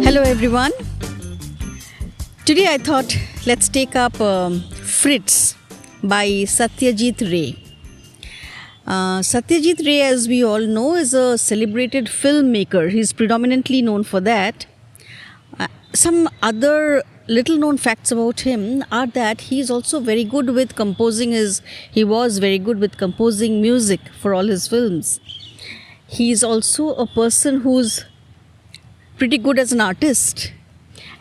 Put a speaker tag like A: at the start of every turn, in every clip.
A: Hello everyone. Today I thought let's take up Fritz by Satyajit Ray. Satyajit Ray, as we all know, is a celebrated filmmaker. He's predominantly known for that. Some other little known facts about him are that he was very good with composing music for all his films. He is also a person who's pretty good as an artist,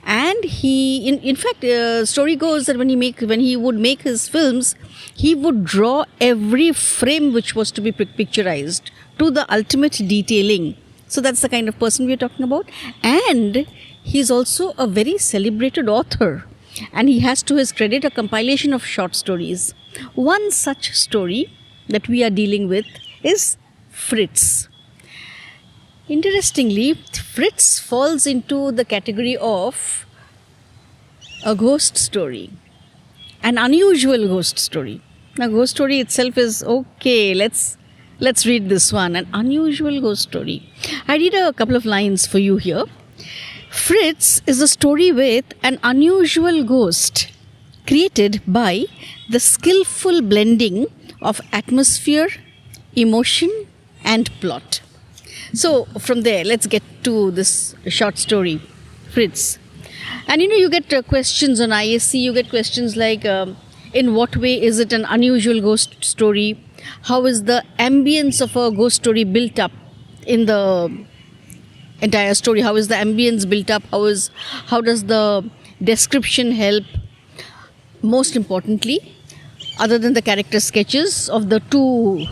A: and he in fact story goes that when he would make his films, he would draw every frame which was to be picturized to the ultimate detailing. So that's the kind of person we are talking about. And he's also a very celebrated author, and he has to his credit a compilation of short stories. One such story that we are dealing with is Fritz. Interestingly, Fritz falls into the category of a ghost story, an unusual ghost story. Now, ghost story itself is okay. Let's read this one, an unusual ghost story. I read a couple of lines for you here. Fritz is a story with an unusual ghost created by the skillful blending of atmosphere, emotion, and plot. So from there, let's get to this short story, Fritz. And you get questions on ISC, you get questions like, in what way is it an unusual ghost story? How is the ambience of a ghost story built up in the entire story? How is the ambience built up? How does the description help? Most importantly, other than the character sketches of the two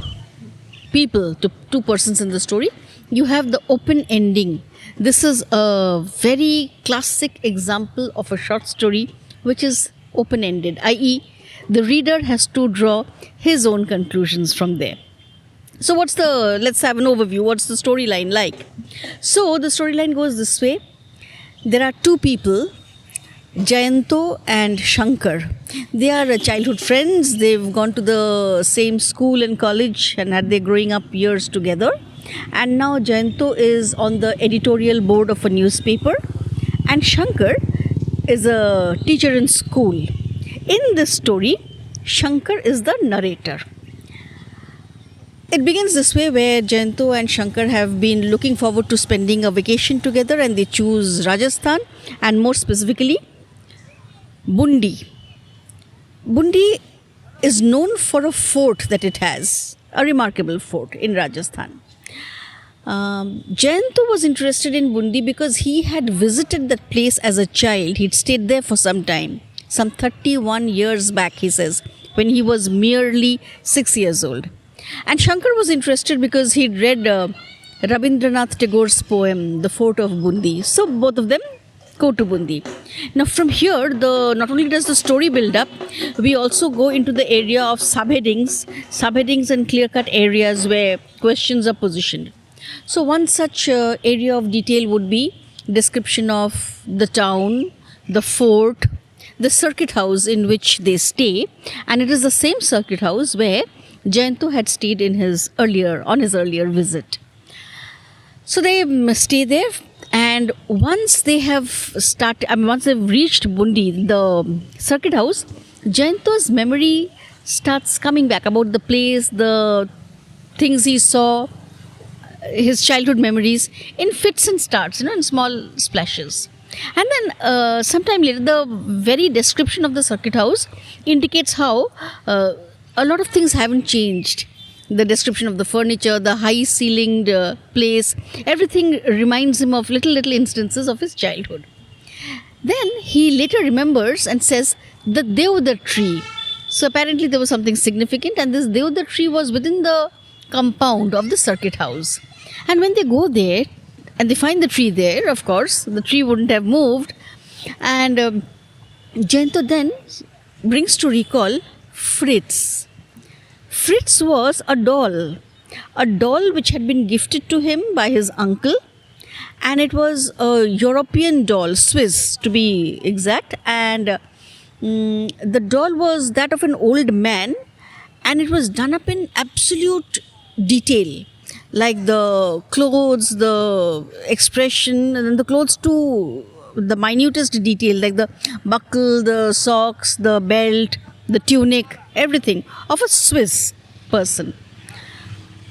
A: persons in the story, you have the open ending. This is a very classic example of a short story which is open-ended, i.e. the reader has to draw his own conclusions from there. So let's have an overview. What's the storyline like? So the storyline goes this way. There are two people, Jayanto and Shankar. They are childhood friends. They've gone to the same school and college and had their growing up years together. And now Jayanto is on the editorial board of a newspaper, and Shankar is a teacher in school. In this story, Shankar is the narrator. It begins this way, where Jayanto and Shankar have been looking forward to spending a vacation together, and they choose Rajasthan, and more specifically Bundi. Bundi is known for a fort that it has, a remarkable fort in Rajasthan. Jayanto was interested in Bundi because he had visited that place as a child. He'd stayed there for some time, some 31 years back, he says, when he was merely 6 years old. And Shankar was interested because he'd read Rabindranath Tagore's poem, The Fort of Bundi. So both of them go to Bundi. Now from here, not only does the story build up, we also go into the area of subheadings and clear-cut areas where questions are positioned. So one such area of detail would be description of the town, the fort, the circuit house in which they stay, and it is the same circuit house where Jayanto had stayed on his earlier visit. So they stay there, and once they've reached Bundi, the circuit house, Jayanto's memory starts coming back about the place, the things he saw, his childhood memories, in fits and starts, in small splashes. And then sometime later, the very description of the circuit house indicates how a lot of things haven't changed. The description of the furniture, the high-ceilinged place, everything reminds him of little instances of his childhood. Then he later remembers and says the Deodar tree. So apparently there was something significant, and this Deodar tree was within the compound of the circuit house. And when they go there and they find the tree there, of course, the tree wouldn't have moved. And Jayanto then brings to recall Fritz. Fritz was a doll which had been gifted to him by his uncle. And it was a European doll, Swiss to be exact. And the doll was that of an old man, and it was done up in absolute detail. Like the clothes, the expression, and then the clothes too, the minutest detail, like the buckle, the socks, the belt, the tunic, everything of a Swiss person.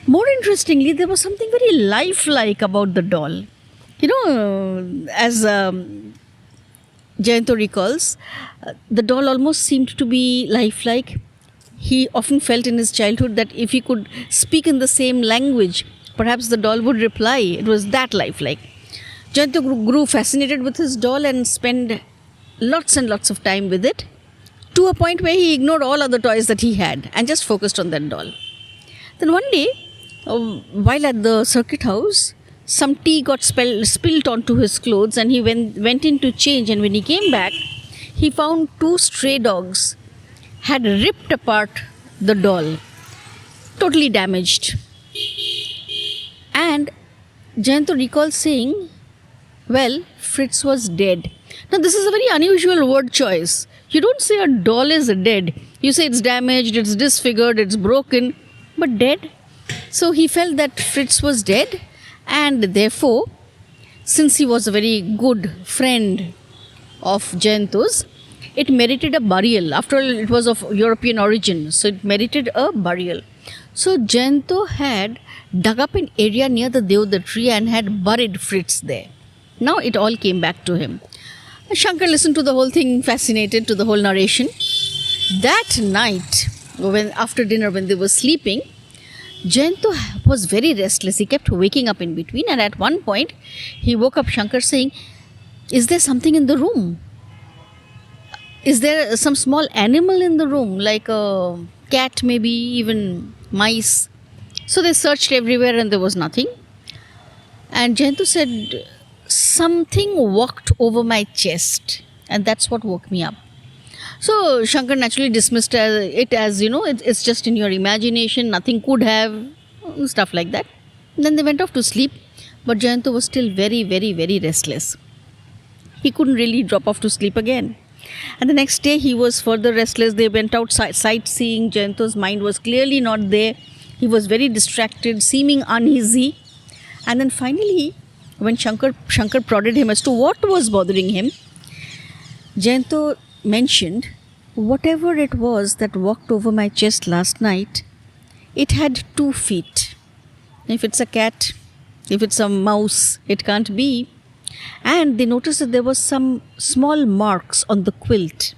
A: More interestingly, there was something very lifelike about the doll. As Jayanto recalls, the doll almost seemed to be lifelike. He often felt in his childhood that if he could speak in the same language, perhaps the doll would reply. It was that lifelike. Jayanto grew fascinated with his doll and spent lots and lots of time with it, to a point where he ignored all other toys that he had and just focused on that doll. Then one day, while at the circuit house, some tea got spilled onto his clothes, and he went in to change. And when he came back, he found two stray dogs had ripped apart the doll, totally damaged. And Jayanto recalls saying, well, Fritz was dead. Now, this is a very unusual word choice. You don't say a doll is dead. You say it's damaged, it's disfigured, it's broken, but dead. So he felt that Fritz was dead, and therefore, since he was a very good friend of Jayanto's, it merited a burial. After all, it was of European origin, so it merited a burial. So Jayanto had dug up an area near the Deodar tree and had buried Fritz there. Now it all came back to him. Shankar listened to the whole thing, fascinated to the whole narration. That night, after dinner, when they were sleeping, Jayanto was very restless. He kept waking up in between, and at one point, he woke up Shankar saying, is there something in the room? Is there some small animal in the room, like a cat, maybe even mice? So they searched everywhere and there was nothing. And Jayanto said, something walked over my chest, and that's what woke me up. So Shankar naturally dismissed it as, it's just in your imagination, nothing could have, stuff like that. And then they went off to sleep, but Jayanto was still very, very, very restless. He couldn't really drop off to sleep again. And the next day he was further restless. They went out sightseeing. Jayanto's mind was clearly not there. He was very distracted, seeming uneasy. And then finally, when Shankar prodded him as to what was bothering him, Jayanto mentioned, whatever it was that walked over my chest last night, it had 2 feet. If it's a cat, if it's a mouse, it can't be. And they noticed that there was some small marks on the quilt.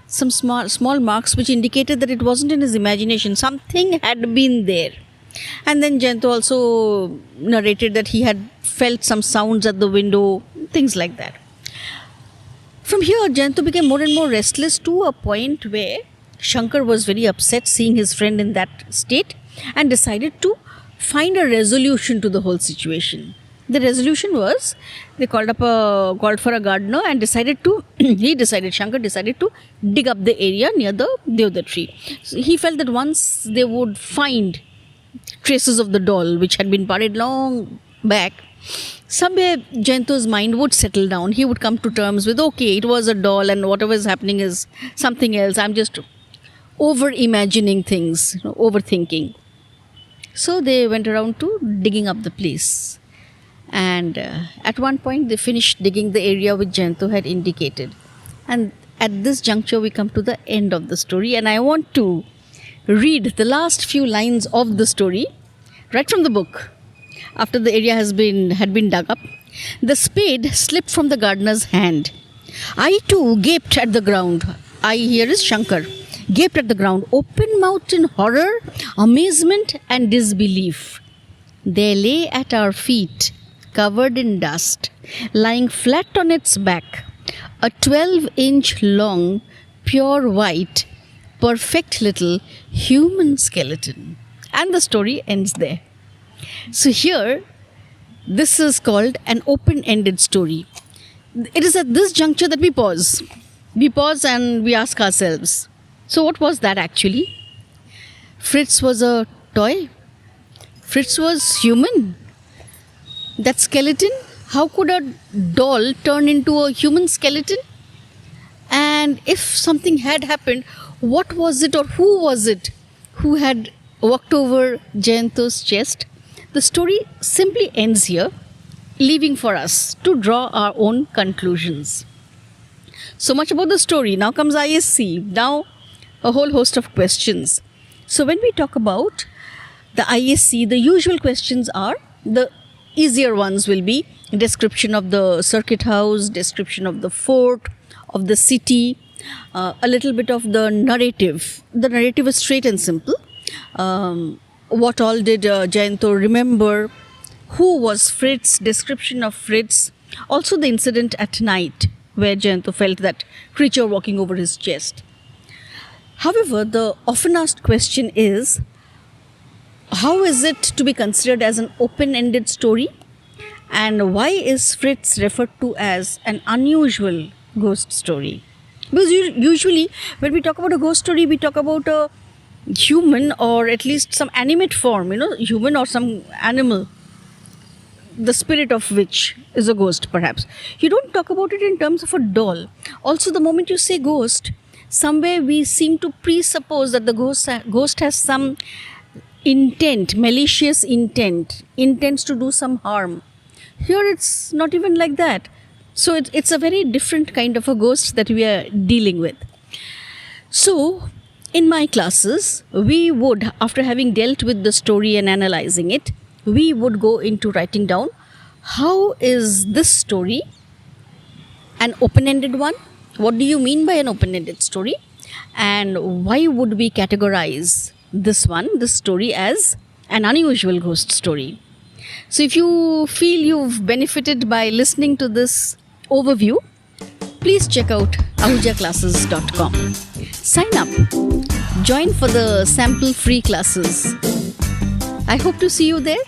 A: Some small marks which indicated that it wasn't in his imagination. Something had been there. And then Jayanto also narrated that he had felt some sounds at the window, things like that. From here, Jayanto became more and more restless, to a point where Shankar was very upset seeing his friend in that state and decided to find a resolution to the whole situation. The resolution was, they called for a gardener and Shankar decided to dig up the area near the Deodar tree. So he felt that once they would find traces of the doll which had been buried long back, somewhere Jayanto's mind would settle down. He would come to terms with, okay, it was a doll and whatever is happening is something else. I'm just over-imagining things, overthinking. So they went around to digging up the place. And at one point they finished digging the area which Jayanto had indicated. And at this juncture we come to the end of the story, and I want to read the last few lines of the story right from the book. After the area had been dug up, the spade slipped from the gardener's hand. I too gaped at the ground. I, here is Shankar, gaped at the ground, open-mouthed in horror, amazement and disbelief. There lay at our feet, covered in dust, lying flat on its back, a 12-inch long, pure white, perfect little human skeleton. And the story ends there. So here, this is called an open-ended story. It is at this juncture that we pause. We pause and we ask ourselves, so what was that actually? Fritz was a toy? Fritz was human? That skeleton? How could a doll turn into a human skeleton? And if something had happened, what was it or who was it who had walked over Jayanto's chest? The story simply ends here, leaving for us to draw our own conclusions. So much about the story. Now comes ISC. Now a whole host of questions. So when we talk about the ISC, the usual questions are, the easier ones will be description of the circuit house, description of the fort, of the city, a little bit of the narrative. The narrative is straight and simple. What all did Jayanto remember? Who was Fritz? Description of Fritz. Also the incident at night where Jayanto felt that creature walking over his chest. However, the often asked question is, how is it to be considered as an open-ended story? And why is Fritz referred to as an unusual ghost story? Because usually when we talk about a ghost story, we talk about a human or at least some animate form, human or some animal, the spirit of which is a ghost perhaps. You don't talk about it in terms of a doll. Also, the moment you say ghost, somewhere we seem to presuppose that the ghost has some intent, malicious intent, intends to do some harm. Here it's not even like that. So it's a very different kind of a ghost that we are dealing with. So in my classes, we would, after having dealt with the story and analyzing it, we would go into writing down, how is this story an open-ended one? What do you mean by an open-ended story? And why would we categorize this story, as an unusual ghost story? So if you feel you've benefited by listening to this overview, please check out ahujaclasses.com. Sign up. Join for the sample free classes. I hope to see you there.